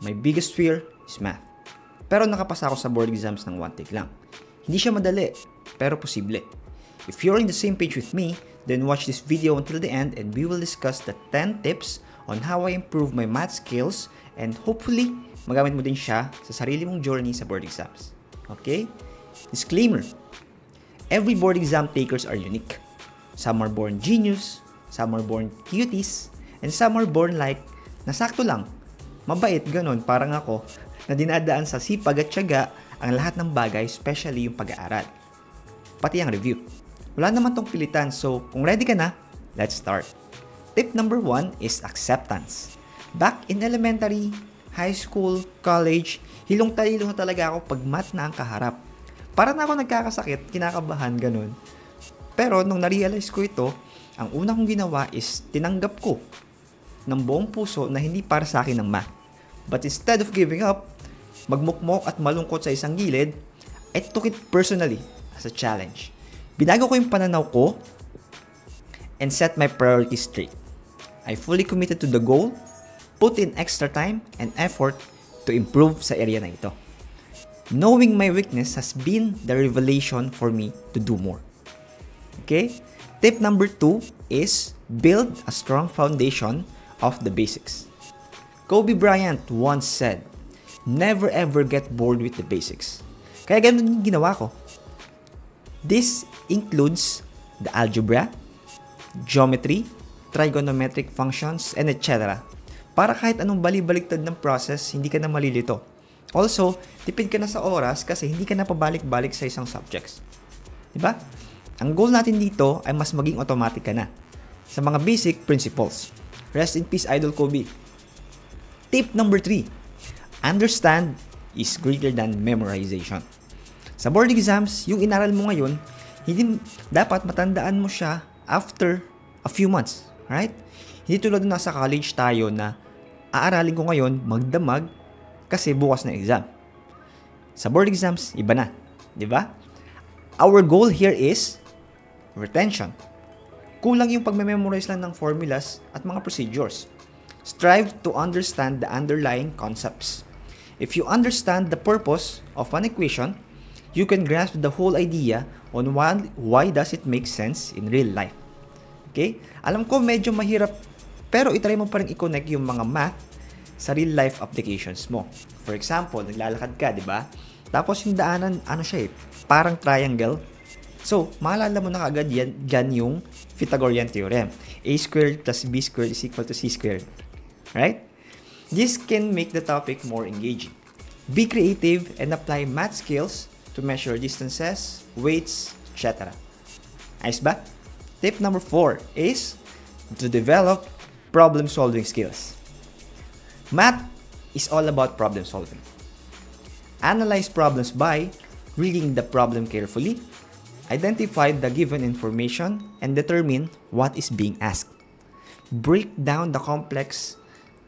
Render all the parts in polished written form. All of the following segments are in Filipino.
My biggest fear is math. Pero nakapasa ako sa board exams ng 1 take lang. Hindi siya madali, pero posible. If you're in the same page with me, then watch this video until the end and we will discuss the 10 tips on how I improve my math skills and hopefully, magamit mo din siya sa sarili mong journey sa board exams. Okay? Disclaimer. Every board exam takers are unique. Some are born genius, some are born cuties, and some are born like nasakto lang. Mabait, ganun, parang ako, na dinadaan sa sipag at tiyaga ang lahat ng bagay, especially yung pag-aaral. Pati ang review. Wala naman tong pilitan, so kung ready ka na, let's start. Tip number 1 is acceptance. Back in elementary, high school, college, hilong-talilong na talaga ako pag math na ang kaharap. Para na ako nagkakasakit, kinakabahan, ganun. Pero nung na-realize ko ito, ang una kong ginawa is tinanggap ko ng buong puso na hindi para sa akin ang math. But instead of giving up, magmukmok at malungkot sa isang gilid, I took it personally as a challenge. Binago ko yung pananaw ko and set my priorities straight. I fully committed to the goal, put in extra time and effort to improve sa area na ito. Knowing my weakness has been the revelation for me to do more. Okay? Tip number 2 is build a strong foundation of the basics. Kobe Bryant once said, "Never ever get bored with the basics." Kaya ganun yung ginawa ko. This includes the algebra, geometry, trigonometric functions, and etc. Para kahit anong bali-baliktad ng process, hindi ka na malilito. Also, tipid ka na sa oras kasi hindi ka na pabalik-balik sa isang subjects. Diba? Ang goal natin dito ay mas maging automatic ka na sa mga basic principles. Rest in peace, Idol Kobe. Tip number 3. Understand is greater than memorization. Sa board exams, yung inaral mo ngayon, hindi dapat matandaan mo siya after a few months. Right? Hindi tulad na sa college tayo na aaralin ko ngayon, magdamag, kasi bukas na exam. Sa board exams, iba na. Diba? Our goal here is retention. Kulang yung pagme-memorize lang ng formulas at mga procedures. Strive to understand the underlying concepts. If you understand the purpose of an equation, you can grasp the whole idea on why does it make sense in real life. Okay? Alam ko medyo mahirap, pero itry mo pa rin i-connect yung mga math sa real life applications mo. For example, naglalakad ka, di ba? Tapos yung daanan, parang triangle. So, maalala mo na kagad yan yung Pythagorean theorem. A squared plus B squared is equal to C squared. Right? This can make the topic more engaging. Be creative and apply math skills to measure distances, weights, etc. Ayos ba? Tip number 4 is to develop problem-solving skills. Math is all about problem solving. Analyze problems by reading the problem carefully, identify the given information, and determine what is being asked. Break down the complex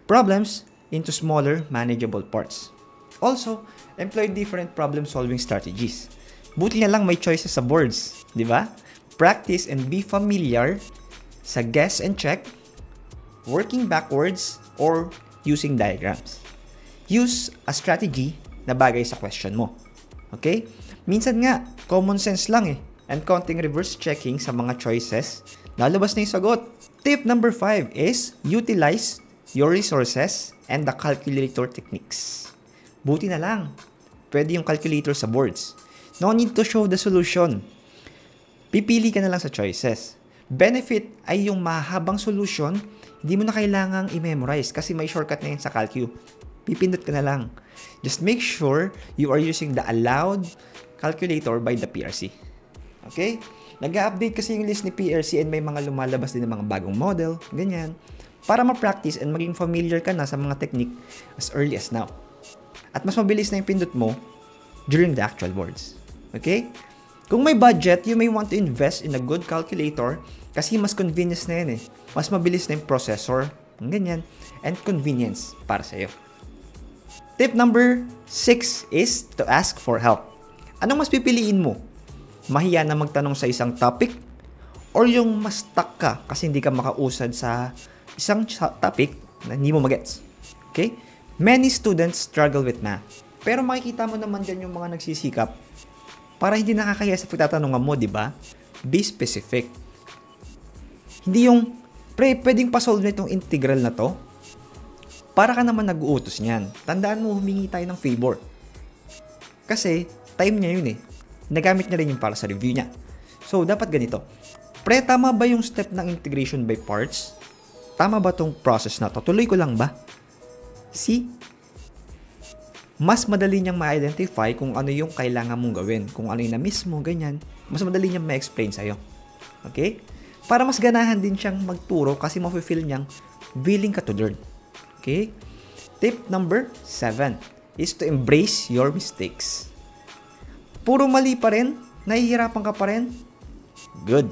problems into smaller, manageable parts. Also, employ different problem-solving strategies. Buti na lang may choices sa boards, di ba? Practice and be familiar sa guess and check, working backwards, or using diagrams. Use a strategy na bagay sa question mo. Okay? Minsan nga, common sense lang and counting reverse checking sa mga choices, lalabas na yung sagot. Tip number 5 is utilize your resources and the calculator techniques. Buti na lang, pwede yung calculator sa boards. No need to show the solution. Pipili ka na lang sa choices. Benefit ay yung mahabang solution, hindi mo na kailangang i-memorize kasi may shortcut na yun sa calcu. Pipindot ka na lang. Just make sure you are using the allowed calculator by the PRC. Okay? Nag-update kasi yung list ni PRC and may mga lumalabas din ng mga bagong model, ganyan. Para ma-practice and maging familiar ka na sa mga technique as early as now. At mas mabilis na yung pindot mo during the actual boards. Okay? Kung may budget, you may want to invest in a good calculator kasi mas convenience na yan Mas mabilis na yung processor, ganyan, and convenience para sa'yo. Tip number 6 is to ask for help. Anong mas pipiliin mo? Mahiya na magtanong sa isang topic? Or yung mas stuck ka kasi hindi ka makausad sa isang topic na hindi mo magets? Okay? Many students struggle with math. Pero makikita mo naman dyan yung mga nagsisikap para hindi nakakaya sa pagtatanungan mo, di ba? Be specific. Hindi yung, pwedeng pa-solve na itong integral na to. Para ka naman nag-uutos niyan. Tandaan mo, humingi tayo ng favor. Kasi, time niya yun eh. Nagamit niya rin yung para sa review niya. So, dapat ganito. Pre, tama ba yung step ng integration by parts? Tama ba tong process na to? Tuloy ko lang ba? See? Mas madali niyang ma-identify kung ano yung kailangan mong gawin. Kung ano yung na-miss mo, ganyan. Mas madali niyang ma-explain sa'yo. Okay? Para mas ganahan din siyang magturo kasi mafe-feel niyang willing ka to learn. Okay? Tip number 7 is to embrace your mistakes. Puro mali pa rin? Nahihirapan ka pa rin? Good.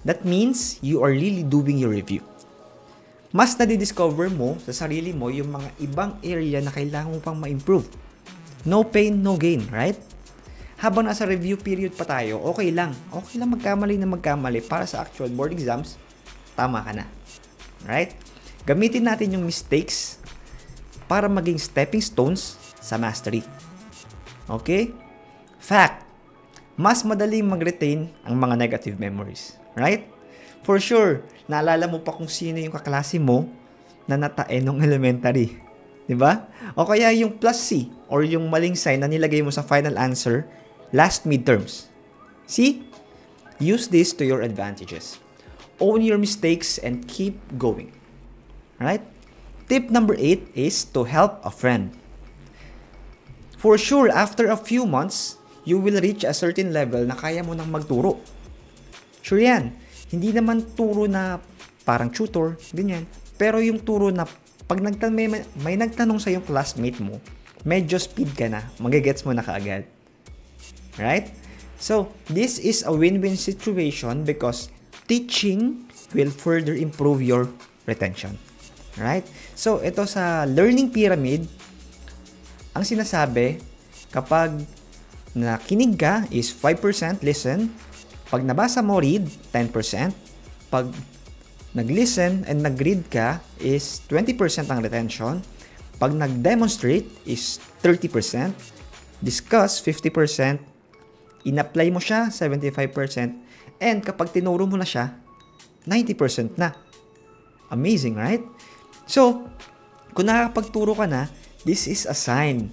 That means you are really doing your review. Mas nadidiscover mo sa sarili mo yung mga ibang area na kailangan mo pang ma-improve. No pain, no gain, right? Habang nasa review period pa tayo, okay lang. Okay lang magkamali para sa actual board exams, tama ka na. Right? Gamitin natin yung mistakes para maging stepping stones sa mastery. Okay? Fact, mas madaling mag-retain ang mga negative memories. Right? For sure, naalala mo pa kung sino yung kaklase mo na natae nung elementary. Diba? O kaya yung plus C or yung maling sign na nilagay mo sa final answer last midterms. See? Use this to your advantages. Own your mistakes and keep going. Right? Tip number 8 is to help a friend. For sure, after a few months, you will reach a certain level na kaya mo nang magturo. Sure yan. Hindi naman turo na parang tutor, ganyan. Pero yung turo na pag may nagtanong sa yung classmate mo, medyo speed ka na, magigets mo na kaagad. Right? So, this is a win-win situation because teaching will further improve your retention. Right? So, ito sa learning pyramid, ang sinasabi, kapag nakinig ka is 5% listen, pag nabasa mo read, 10%, pag nag-listen and nag-read ka is 20% ang retention, pag nag-demonstrate is 30%, discuss 50%, in-apply mo siya 75%, and kapag tinuro mo na siya, 90% na. Amazing, right? So, kung nakakapagturo ka na, this is a sign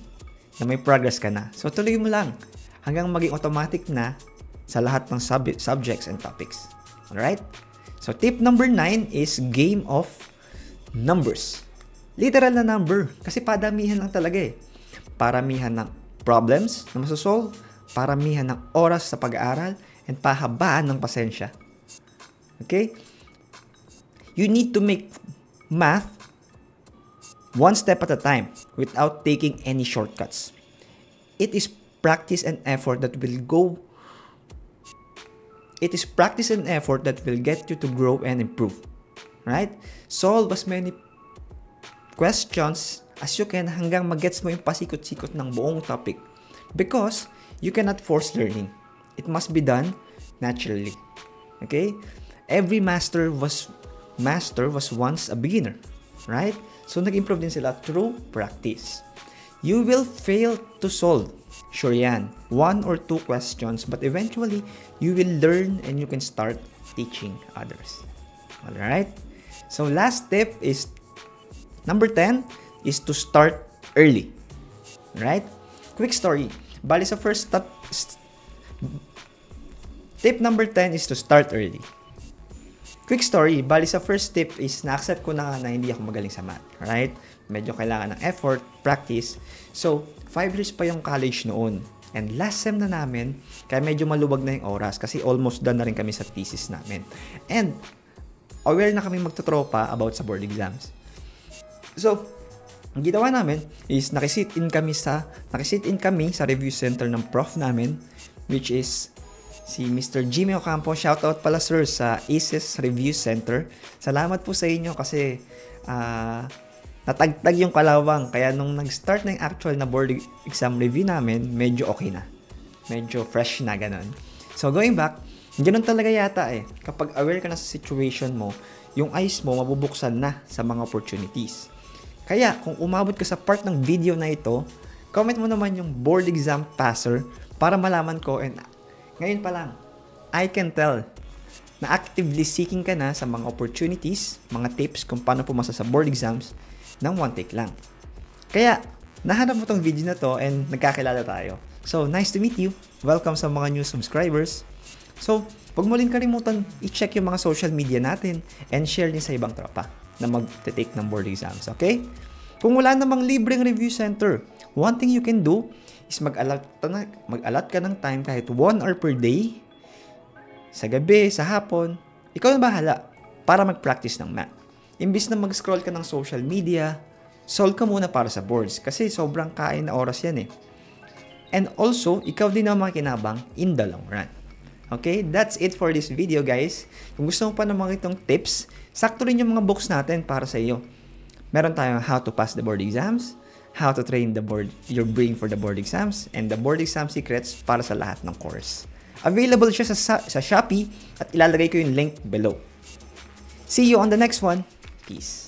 na may progress ka na. So, tuloy mo lang hanggang maging automatic na sa lahat ng subjects and topics. Alright? So, tip number 9 is game of numbers. Literal na number. Kasi padamihan lang talaga eh. Paramihan ng problems na masasolve, paramihan ng oras sa pag-aaral, and pahabaan ng pasensya. Okay? You need to make math one step at a time without taking any shortcuts. It is practice and effort that will get you to grow and improve. Right? Solve as many questions as you can hanggang magets mo yung pasikot-sikot ng buong topic. Because you cannot force learning. It must be done naturally. Okay? Every master was once a beginner. Right? So, nag-improve din sila through practice. You will fail to solve. Sure yan. 1 or 2 questions. But eventually, you will learn and you can start teaching others. Alright? So, last tip is, number 10, is to start early. Right? Quick story. Bali sa first step, tip number 10 is to start early. Quick story, bali sa first tip is na-accept ko na hindi ako magaling sa math, right? Medyo kailangan ng effort, practice. So, 5 years pa yung college noon. And last sem na namin, kaya medyo maluwag na yung oras kasi almost done na rin kami sa thesis namin. And, aware na kami magtutropa about sa board exams. So, ang ginawa namin is nakisit in kami sa review center ng prof namin, which is si Mr. Jimmy Ocampo. Shoutout pala sir sa ACES Review Center. Salamat po sa inyo kasi natagtag yung kalawang. Kaya nung nag-start na yung actual na board exam review namin, medyo okay na. Medyo fresh na ganun. So going back, ganun talaga yata eh. Kapag aware ka na sa situation mo, yung eyes mo mabubuksan na sa mga opportunities. Kaya kung umabot ka sa part ng video na ito, comment mo naman yung board exam passer para malaman ko, and ngayon pa lang, I can tell na actively seeking ka na sa mga opportunities, mga tips kung paano pumasa sa board exams ng one take lang. Kaya, nahanap mo tong video na to and nagkakilala tayo. So, nice to meet you. Welcome sa mga new subscribers. So, huwag mo rin kalimutan i-check yung mga social media natin and share din sa ibang tropa na mag-take ng board exams, okay? Kung wala namang libreng review center, one thing you can do is mag-allot ka ng time kahit 1 hour per day, sa gabi, sa hapon, ikaw na bahala para mag-practice ng math. Imbis na mag-scroll ka ng social media, solve ka muna para sa boards kasi sobrang kain na oras yan eh. And also, ikaw din ang makinabang in the long run. Okay, that's it for this video guys. Kung gusto mo pa ng mga itong tips, sakto rin yung mga books natin para sa iyo. Meron tayong How to Pass the Board Exams, How to Train your Brain for the Board Exams, and the Board Exam Secrets para sa lahat ng course. Available siya sa Shopee at ilalagay ko yung link below. See you on the next one. Peace.